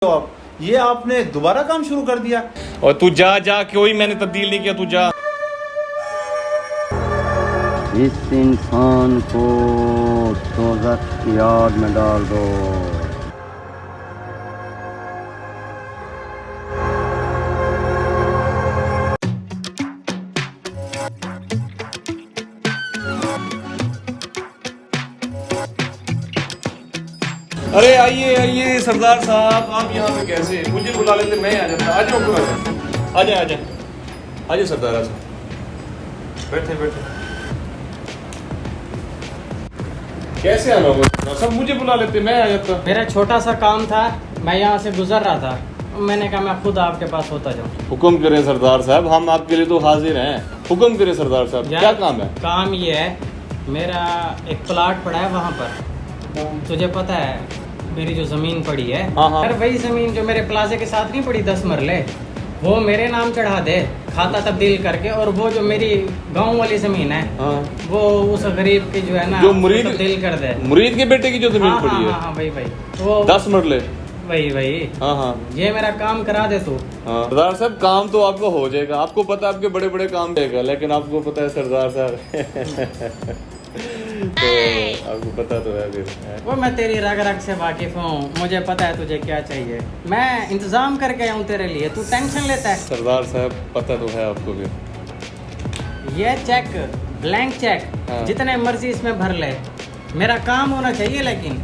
हो आप? ये आपने दोबारा काम शुरू कर दिया। और तू जा जा, कोई मैंने तब्दील नहीं किया, तू जा। इस इंसान को दोज़ख की आग में डाल दो। अरे आइए आइए सरदार साहब, आप यहाँ पे कैसे? मुझे बुला लेते, मैं आ जाता। आ जाओ आ जाए आ जाए सरदार साहब, बैठे बैठे। कैसे आना होगा? सब मुझे बुला लेते, मैं आ जाता। मेरा छोटा सा काम था, मैं यहाँ से गुजर रहा था, मैंने कहा मैं खुद आपके पास होता जाऊँ। हुक्म करें सरदार साहब, हम आपके लिए तो हाजिर हैं। हुक्म करें सरदार साहब, क्या काम है? काम ये है, मेरा एक प्लाट पड़ा है वहाँ पर, तुझे पता है मेरी जो ज़मीन पड़ी है, हाँ। यार वही ज़मीन जो मेरे प्लाजे के साथ नहीं पड़ी 10 मरले, वो मेरे नाम चढ़ा दे खाता तब्दील करके, और वो जो मेरी गांव वाली ज़मीन है, हाँ। वो उस गरीब की जो है ना, जो मुरीद तब्दील कर दे। मुरीद के बेटे की जो जमीन हाँ, पड़ी है, हाँ, वही वो 10 मरले। वही हाँ। ये मेरा काम करा दे तू। हाँ सरदार साहब, काम तो आपको हो जाएगा। आपको पता है आपके बड़े बड़े काम देगा, लेकिन आपको पता है सरदार साहब तो आपको पता तो है फिर। वो मैं तेरी रग रग से वाकिफ हूँ, मुझे पता है तुझे क्या चाहिए, मैं इंतजाम करके आऊँ तेरे लिए, तू टेंशन लेता है। सरदार साहब पता तो है आपको फिर। ये चेक, ब्लैंक चेक, हाँ। जितने मर्जी इसमें भर ले, मेरा काम होना चाहिए। लेकिन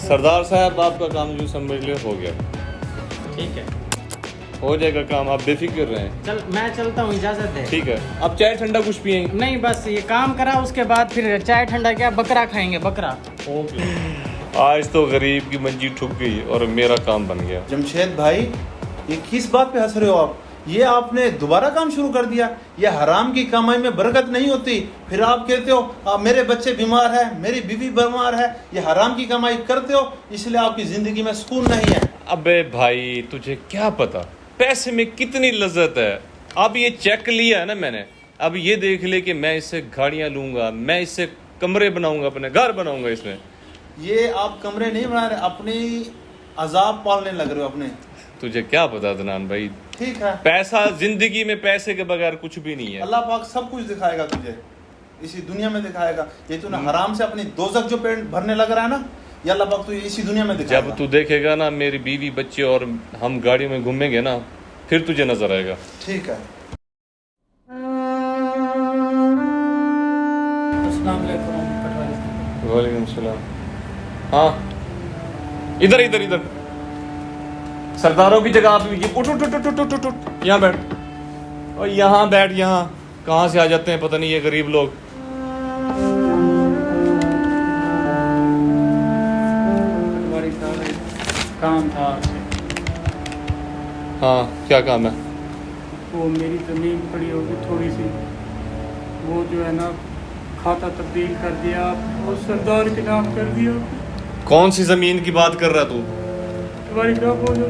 सरदार साहब आपका काम जो समझ लियो हो गया, ठीक है, हो जाएगा काम, आप बेफिक्र रहें। चल मैं चलता हूँ, इजाजत दे। ठीक है, आप चाय ठंडा कुछ पियेंगे? नहीं बस ये काम करा, उसके बाद फिर चाय ठंडा क्या, बकरा खाएंगे, बकरा। आज तो गरीब की मंजी ठुक गई और मेरा काम बन गया। जमशेद भाई, ये किस बात पे हंस रहे हो आप? ये आपने दोबारा काम शुरू कर दिया। ये हराम की कमाई में बरकत नहीं होती। फिर आप कहते हो मेरे बच्चे बीमार है, मेरी बीवी बीमार है। ये हराम की कमाई करते हो, इसलिए आपकी जिंदगी में सुकून नहीं है। अबे भाई, तुझे क्या पता पैसे में कितनी लज्जत है। अब ये चेक लिया है ना मैंने, अब ये देख ले कि मैं इससे गाड़ियां लूंगा, मैं इससे कमरे बनाऊंगा, अपने घर बनाऊंगा इसमें। ये आप कमरे नहीं बना रहे, अपनी अजाब पालने लग रहे हो अपने। तुझे क्या पता अदनान भाई, ठीक है, पैसा जिंदगी में पैसे के बगैर कुछ भी नहीं है। अल्लाह पाक सब कुछ दिखाएगा तुझे, इसी दुनिया में दिखाएगा। ये तूने हराम से अपनी दोजख जो पेट भरने लग रहा है ना, ये अल्लाह पाक तुझे इसी दुनिया में दिखाएगा। जब तू देखेगा ना मेरी बीवी बच्चे और हम गाड़ी में घूमेंगे ना, फिर तुझे नजर आएगा। ठीक है। वालेकुम सलाम। हाँ, इधर इधर इधर, सरदारों की जगह आप उठ उठ उठ उठ उठ उठ, यहाँ बैठ, और यहाँ बैठ। यहाँ कहाँ से आ जाते हैं पता नहीं ये गरीब लोग। काम था। हाँ, क्या काम है? वो मेरी ज़मीन पड़ी होगी थोड़ी सी, वो जो है ना खाता तब्दील कर दिया, वो सरदार के नाम कर दिया। कौन सी जमीन की बात कर रहा तू? तुम्हारी क्या वो जो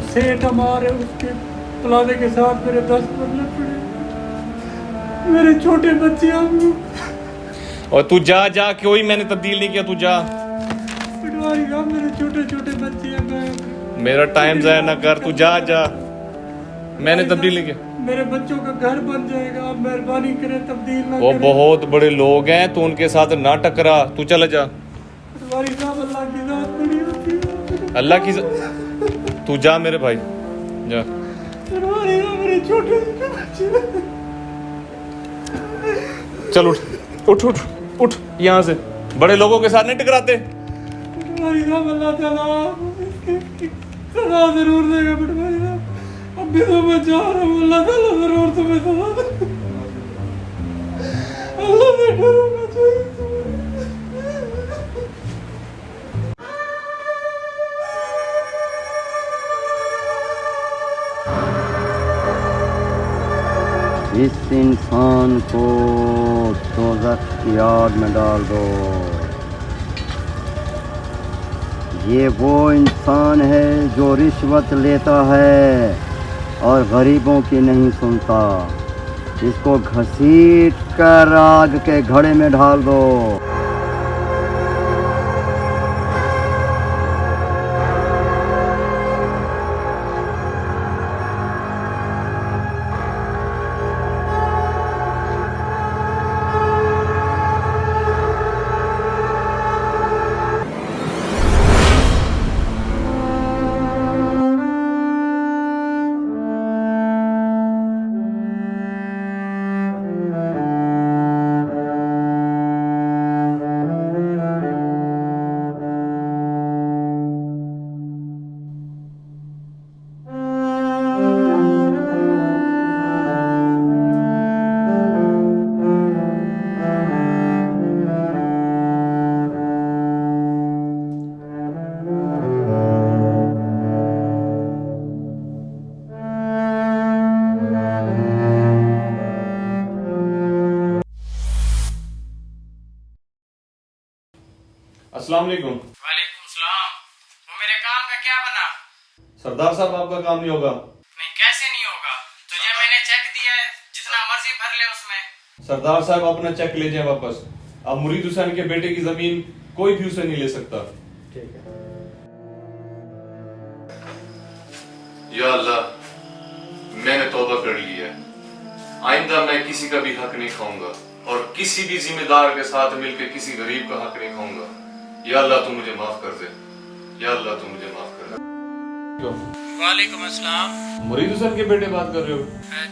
सेठ हमारे, उसके प्लाजे के साथ मेरे 10 मरले पड़े, मेरे छोटे बच्चे हम। और तू जा जा, कोई मैंने तब्दील नहीं किया, तू जा। पटवारी साहब, मेरे छोटे छोटे बच्चे हैं, मैं मेरा टाइम जाया ना कर, तू जा जा, मैंने तब्दील नहीं किया। मेरे बच्चों का घर बन जाएगा, आप मेहरबानी करें तब्दील ना वो करें। बहुत बड़े लोग हैं, तू उनके साथ ना टकरा, तू चला जा। पटवारी साहब, अल्लाह की ज़ात बड़ी होती है। अल्लाह की तू जा मेरे भाई, जा। पटवारी साहब, मेरे छोटे छोटे बच्चे। चल उठ उठ उठ उठ, यहाँ से बड़े लोगों के साथ नहीं टकराते। पटवारी साहब, अल्लाह ताला इसकी सजा जरूर देगा। पटवारी साहब, अब भी तो मैं जा रहा हूँ, अल्लाह ताला जरूर तुम्हें सजा देगा। अल्लाह से डरना चाहिए तुम्हें। इस इंसान को दोज़ख की आग में डाल दो। ये वो इंसान है जो रिश्वत लेता है और गरीबों की नहीं सुनता। इसको घसीट कर आग के घड़े में डाल दो। अस्सलाम वालेकुम। वालेकुम सलाम। वो मेरे काम का क्या बना? सरदार साहब आपका काम नहीं होगा। नहीं, कैसे नहीं होगा? तुझे मैंने चेक दिया है, जितना मर्जी भर ले उसमें। सरदार साहब अपना चेक ले जाए वापस। अब मुरीद हुसैन के बेटे की जमीन कोई भी उसे नहीं ले सकता। ठीक है। या अल्लाह, मैंने तौबा कर ली है, आइंदा मैं किसी का भी हक नहीं खाऊंगा और किसी भी जिम्मेदार के साथ मिलकर किसी गरीब का हक नहीं खाऊंगा। या अल्लाह तू मुझे माफ कर दे, या अल्लाह तू मुझे माफ कर दे। वालेकुम अस्सलाम। मुरीद हुसैन के बेटे बात कर रहे हो?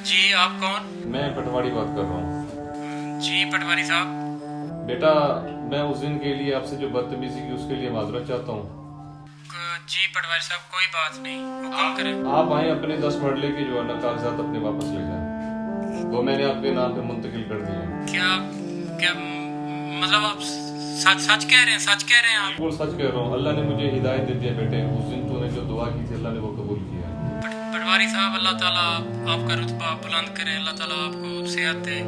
जी, आप कौन? मैं पटवारी बात कर रहा हूँ। जी पटवारी साहब। बेटा, मैं उस दिन के लिए आपसे जो बदतमीजी की उसके लिए माजरत चाहता हूँ। जी पटवारी साहब, कोई बात नहीं, हुक्म करें। आप आए अपने 10 मरले के जो है ना कागजात अपने वापस ले जाएं, वो मैंने आपके नाम पे मुंतकिल कर दिए हैं। क्या क्या मतलब आप सच कह रहे हैं? सच कह रहे हैं आप? बिल्कुल सच कह रहा हूँ। अल्लाह ने मुझे हिदायत दे दिया बेटे, उस दिन तूने जो दुआ की थी अल्लाह ने वो कबूल किया। पटवारी साहब, अल्लाह ताला आपका रुतबा बुलंद करे, अल्लाह ताला आपको सेहत दे।